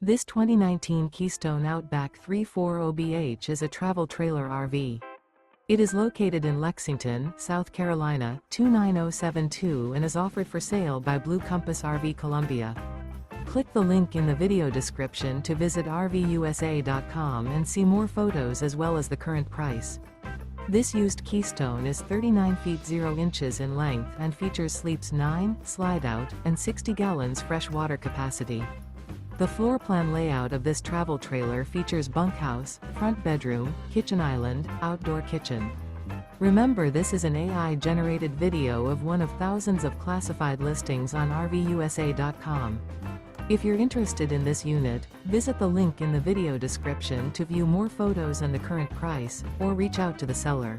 This 2019 Keystone Outback 340BH is a travel trailer RV. It is located in Lexington, South Carolina, 29072 and is offered for sale by Blue Compass RV Columbia. Click the link in the video description to visit RVUSA.com and see more photos as well as the current price. This used Keystone is 39 feet 0 inches in length and features sleeps 9, slide-out, and 60 gallons fresh water capacity. The floor plan layout of this travel trailer features bunkhouse, front bedroom, kitchen island, outdoor kitchen. Remember, this is an AI-generated video of one of thousands of classified listings on RVUSA.com. If you're interested in this unit, visit the link in the video description to view more photos and the current price, or reach out to the seller.